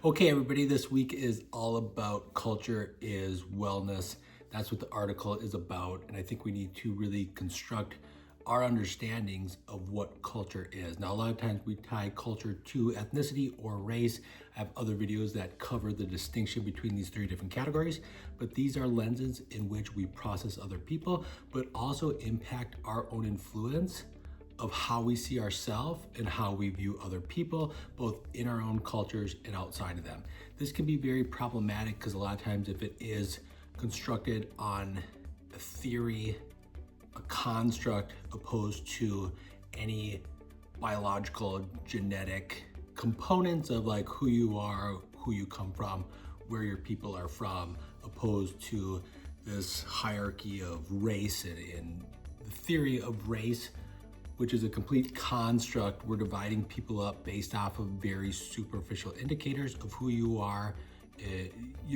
Okay, everybody, this week is all about culture is wellness. That's what the article is about. And I think we need to really construct our understandings of what culture is. Now, a lot of times we tie culture to ethnicity or race. I have other videos that cover the distinction between these three different categories, but these are lenses in which we process other people, but also impact our own influence of how we see ourselves and how we view other people, both in our own cultures and outside of them. This can be very problematic because a lot of times if it is constructed on a theory, a construct, opposed to any biological, genetic components of like who you are, who you come from, where your people are from, opposed to this hierarchy of race and the theory of race, which is a complete construct. We're dividing people up based off of very superficial indicators of who you are,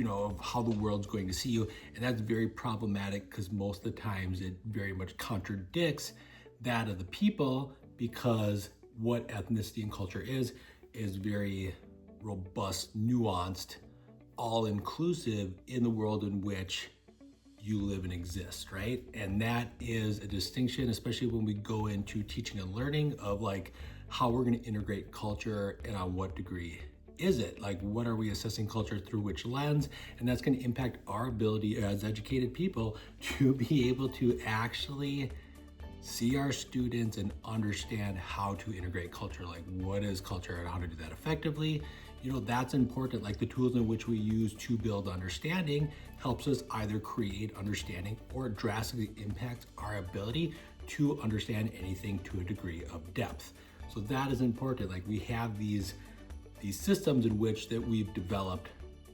of how the world's going to see you. And that's very problematic because most of the times it very much contradicts that of the people, because what ethnicity and culture is very robust, nuanced, all-inclusive in the world in which you live and exist, right? And that is a distinction, especially when we go into teaching and learning of like how we're going to integrate culture and on what degree is it? Like, what are we assessing culture through which lens? And that's going to impact our ability as educated people to be able to actually see our students and understand how to integrate culture, like what is culture and how to do that effectively. That's important. Like the tools in which we use to build understanding helps us either create understanding or drastically impacts our ability to understand anything to a degree of depth. So that is important. Like we have these systems in which that we've developed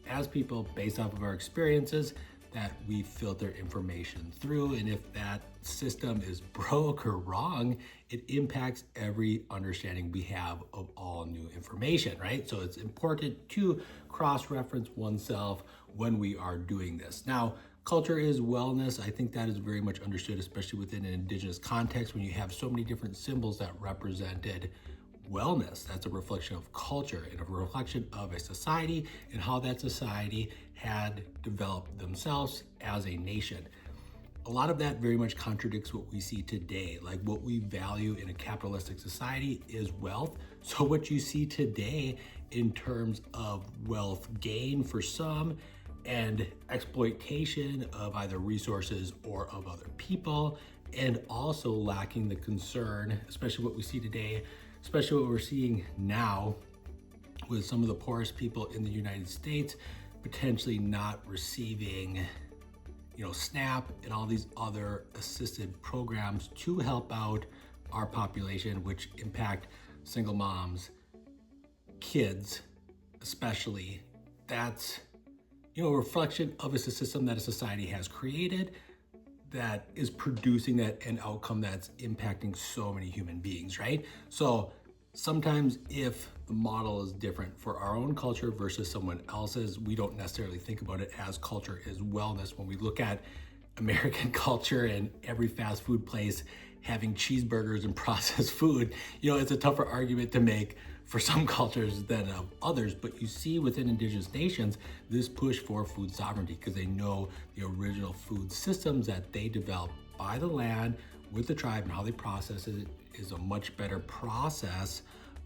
as people based off of our experiences that we filter information through. And if that system is broke or wrong, it impacts every understanding we have of all new information, right? So it's important to cross-reference oneself when we are doing this. Now, culture is wellness. I think that is very much understood, especially within an Indigenous context, when you have so many different symbols that represented wellness. That's a reflection of culture and a reflection of a society and how that society had developed themselves as a nation. A lot of that very much contradicts what we see today. Like what we value in a capitalistic society is wealth. So what you see today in terms of wealth gain for some and exploitation of either resources or of other people, and also lacking the concern, especially what we see today, especially what we're seeing now with some of the poorest people in the United States potentially not receiving, SNAP and all these other assisted programs to help out our population, which impact single moms, kids, especially. That's, a reflection of a system that a society has created that is producing that end outcome that's impacting so many human beings, right? So sometimes if the model is different for our own culture versus someone else's, we don't necessarily think about it as culture is wellness. When we look at American culture and every fast food place having cheeseburgers and processed food, it's a tougher argument to make for some cultures than others. But you see within Indigenous nations, this push for food sovereignty because they know the original food systems that they developed by the land with the tribe and how they process it is a much better process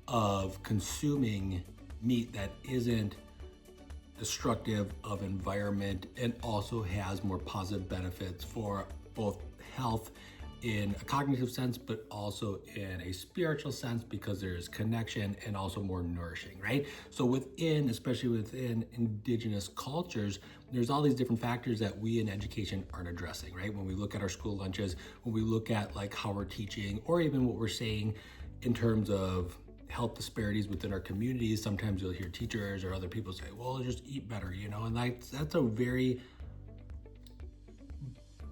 of consuming meat that isn't destructive of environment and also has more positive benefits for both health in a cognitive sense, but also in a spiritual sense because there's connection and also more nourishing, right? So especially within Indigenous cultures, there's all these different factors that we in education aren't addressing, right? When we look at our school lunches, when we look at like how we're teaching, or even what we're saying in terms of health disparities within our communities, sometimes you'll hear teachers or other people say, well, just eat better, and that's a very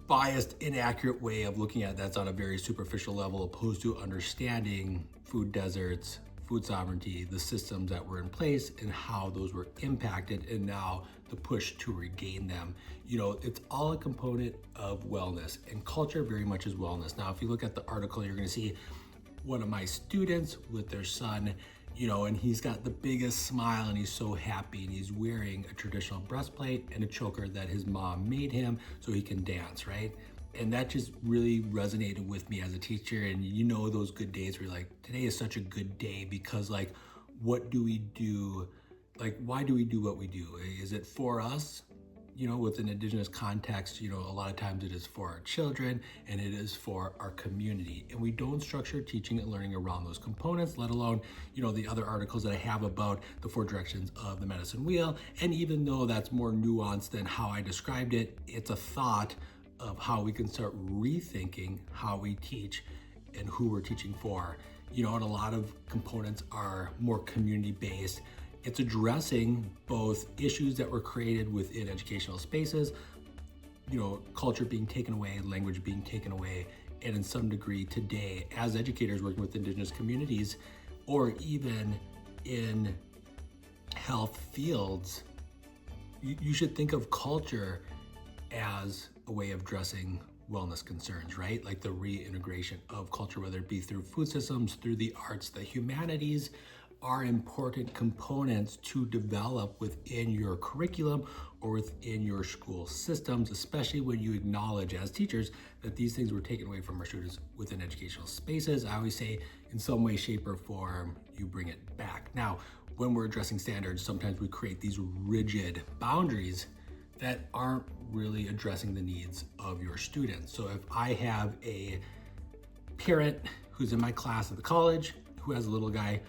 biased, inaccurate way of looking at it. That's on a very superficial level, opposed to understanding food deserts, food sovereignty, the systems that were in place and how those were impacted, and now the push to regain them. It's all a component of wellness, and culture very much is wellness. Now, if you look at the article, you're going to see one of my students with their son, and he's got the biggest smile and he's so happy and he's wearing a traditional breastplate and a choker that his mom made him so he can dance, right? And that just really resonated with me as a teacher. And those good days where you're like, today is such a good day because like, what do we do? Like, why do we do what we do? Is it for us? With an Indigenous context, a lot of times it is for our children and it is for our community. And we don't structure teaching and learning around those components, let alone, the other articles that I have about the 4 directions of the medicine wheel. And even though that's more nuanced than how I described it, it's a thought of how we can start rethinking how we teach and who we're teaching for. And a lot of components are more community-based. It's addressing both issues that were created within educational spaces, culture being taken away, language being taken away, and in some degree today, as educators working with Indigenous communities, or even in health fields, you should think of culture as a way of addressing wellness concerns, right? Like the reintegration of culture, whether it be through food systems, through the arts, the humanities, are important components to develop within your curriculum or within your school systems, especially when you acknowledge as teachers that these things were taken away from our students within educational spaces. I always say in some way, shape, or form, you bring it back. Now, when we're addressing standards, sometimes we create these rigid boundaries that aren't really addressing the needs of your students. So if I have a parent who's in my class at the college who has a little guy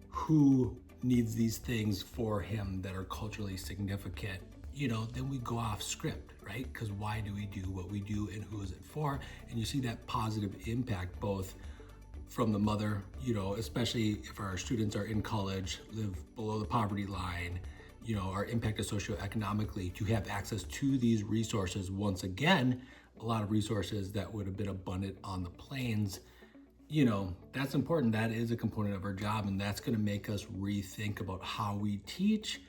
who needs these things for him that are culturally significant, then we go off script, right? Because why do we do what we do and who is it for? And you see that positive impact both from the mother, especially if our students are in college, live below the poverty line, are impacted socioeconomically, to have access to these resources. Once again, a lot of resources that would have been abundant on the plains. That's important. That is a component of our job, and that's going to make us rethink about how we teach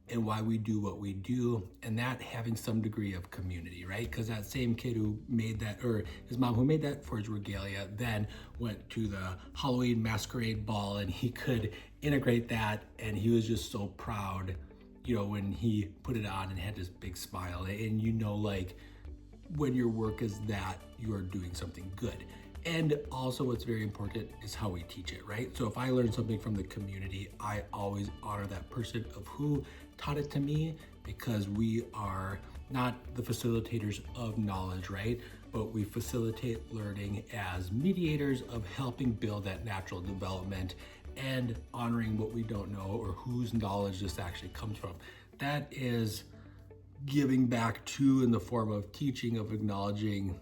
and why we do what we do, and that having some degree of community, right? Because that same kid who made that, or his mom who made that for his regalia, then went to the Halloween masquerade ball and he could integrate that, and he was just so proud, when he put it on and had this big smile. And like when your work is that, you are doing something good. And also what's very important is how we teach it, right? So if I learn something from the community, I always honor that person of who taught it to me, because we are not the facilitators of knowledge, right? But we facilitate learning as mediators of helping build that natural development and honoring what we don't know or whose knowledge this actually comes from. That is giving back to in the form of teaching, of acknowledging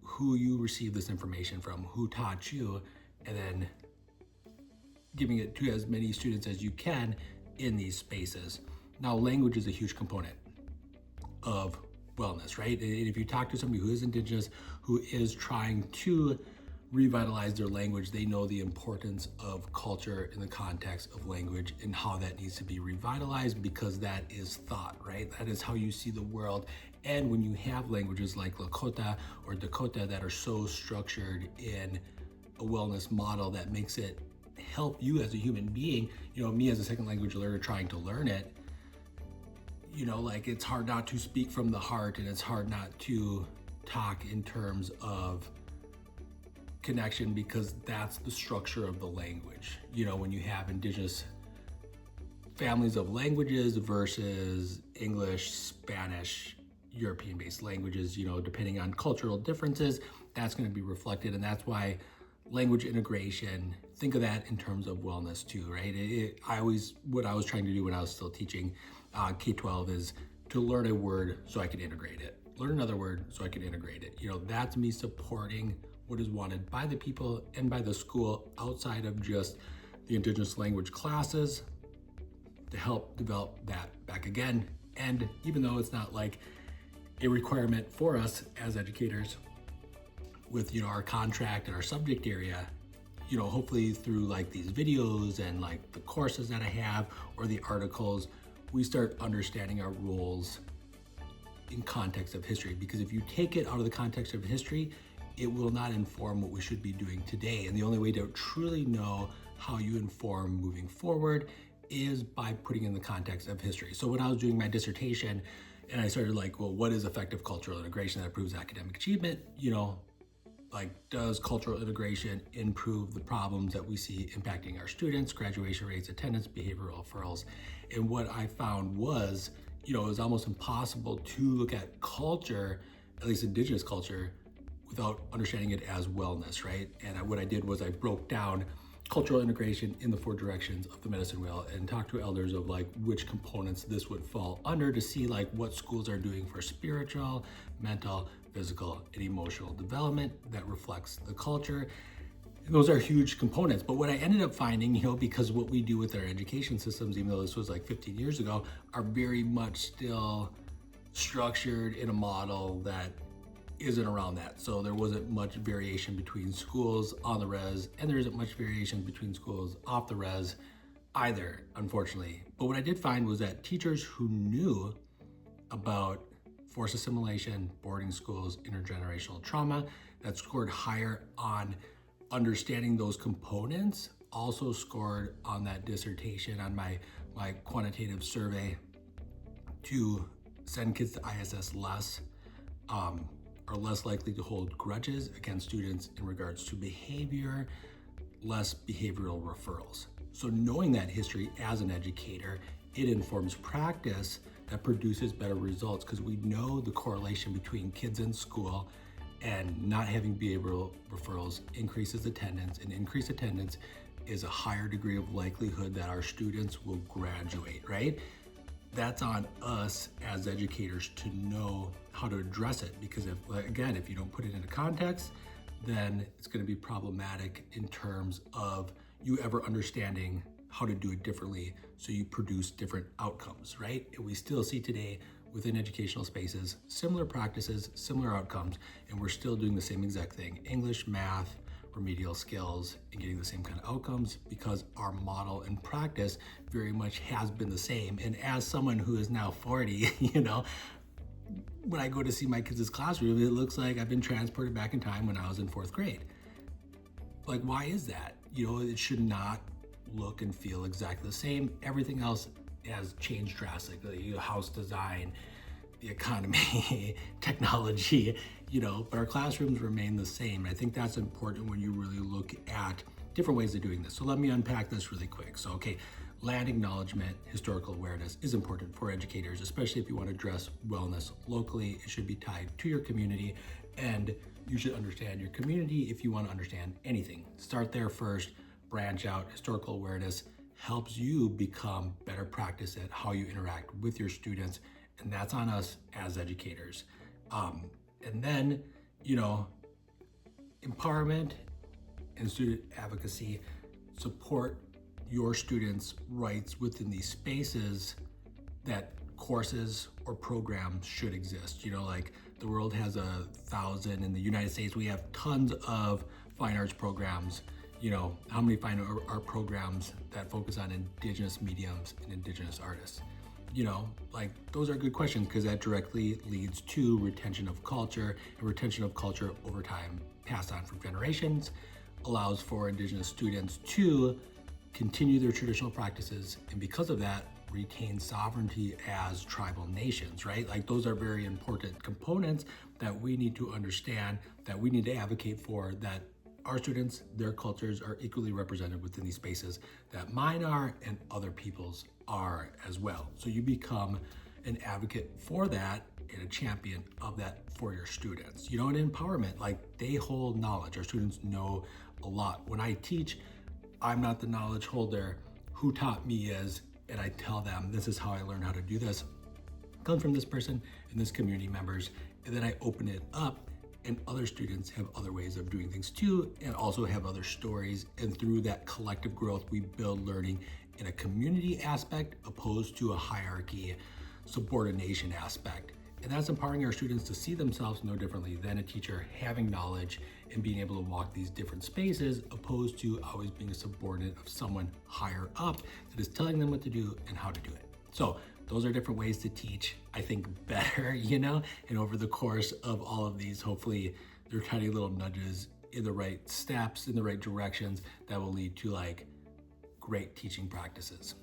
who you received this information from, who taught you, and then giving it to as many students as you can in these spaces. Now, language is a huge component of wellness, right? And if you talk to somebody who is Indigenous, who is trying to revitalize their language, they know the importance of culture in the context of language and how that needs to be revitalized, because that is thought, right? That is how you see the world. And when you have languages like Lakota or Dakota that are so structured in a wellness model that makes it help you as a human being, me as a second language learner trying to learn it, it's hard not to speak from the heart, and it's hard not to talk in terms of connection, because that's the structure of the language. When you have Indigenous families of languages versus English, Spanish, European-based languages, depending on cultural differences, that's going to be reflected. And that's why language integration, think of that in terms of wellness too, right? What I was trying to do when I was still teaching K-12 is to learn a word so I could integrate it. Learn another word so I could integrate it. That's me supporting what is wanted by the people and by the school outside of just the Indigenous language classes to help develop that back again. And even though it's not like a requirement for us as educators with, our contract and our subject area, hopefully through like these videos and like the courses that I have or the articles, we start understanding our roles in context of history. Because if you take it out of the context of history, it will not inform what we should be doing today. And the only way to truly know how you inform moving forward is by putting in the context of history. So when I was doing my dissertation and I started like, well, what is effective cultural integration that improves academic achievement? Like, does cultural integration improve the problems that we see impacting our students, graduation rates, attendance, behavioral referrals? And what I found was, it was almost impossible to look at culture, at least Indigenous culture, without understanding it as wellness, right? And what I did was I broke down cultural integration in the 4 directions of the medicine wheel and talked to elders of like which components this would fall under to see like what schools are doing for spiritual, mental, physical, and emotional development that reflects the culture. And those are huge components. But what I ended up finding, because what we do with our education systems, even though this was like 15 years ago, are very much still structured in a model that isn't around that. So there wasn't much variation between schools on the res, and there isn't much variation between schools off the res either, unfortunately. But what I did find was that teachers who knew about forced assimilation, boarding schools, intergenerational trauma, that scored higher on understanding those components, also scored on that dissertation on my quantitative survey to send kids to ISS less, are less likely to hold grudges against students in regards to behavior, less behavioral referrals. So knowing that history as an educator, it informs practice that produces better results because we know the correlation between kids in school and not having behavioral referrals increases attendance, and increased attendance is a higher degree of likelihood that our students will graduate, right? That's on us as educators to know how to address it, because if you don't put it into context, then it's going to be problematic in terms of you ever understanding how to do it differently so you produce different outcomes, right? And we still see today within educational spaces similar practices, similar outcomes, and we're still doing the same exact thing: English, math, remedial skills, and getting the same kind of outcomes because our model and practice very much has been the same. And as someone who is now 40, when I go to see my kids' classroom, it looks like I've been transported back in time when I was in 4th grade. Like, why is that? It should not look and feel exactly the same. Everything else has changed drastically. House design, the economy, technology, but our classrooms remain the same. I think that's important when you really look at different ways of doing this. So let me unpack this really quick. So, land acknowledgement, historical awareness is important for educators, especially if you want to address wellness locally. It should be tied to your community, and you should understand your community if you want to understand anything. Start there first, branch out. Historical awareness helps you become better practice at how you interact with your students, and that's on us as educators. And then, empowerment and student advocacy support your students' rights within these spaces that courses or programs should exist. Like the world has 1,000. In the United States, we have tons of fine arts programs. How many fine art programs that focus on Indigenous mediums and Indigenous artists? Those are good questions because that directly leads to retention of culture, and retention of culture over time passed on from generations allows for Indigenous students to continue their traditional practices, and because of that, retain sovereignty as tribal nations, right? Those are very important components that we need to understand, that we need to advocate for, that our students, their cultures are equally represented within these spaces, that mine are and other people's are as well. So you become an advocate for that and a champion of that for your students. And empowerment, they hold knowledge. Our students know a lot. When I teach, I'm not the knowledge holder. Who taught me is, and I tell them, this is how I learned how to do this. It comes from this person and this community members, and then I open it up, and other students have other ways of doing things too, and also have other stories. And through that collective growth, we build learning in a community aspect opposed to a hierarchy, subordination aspect. And that's empowering our students to see themselves no differently than a teacher, having knowledge and being able to walk these different spaces opposed to always being a subordinate of someone higher up that is telling them what to do and how to do it. So those are different ways to teach, I think, better, and over the course of all of these, hopefully they're tiny little nudges in the right steps, in the right directions that will lead to great teaching practices.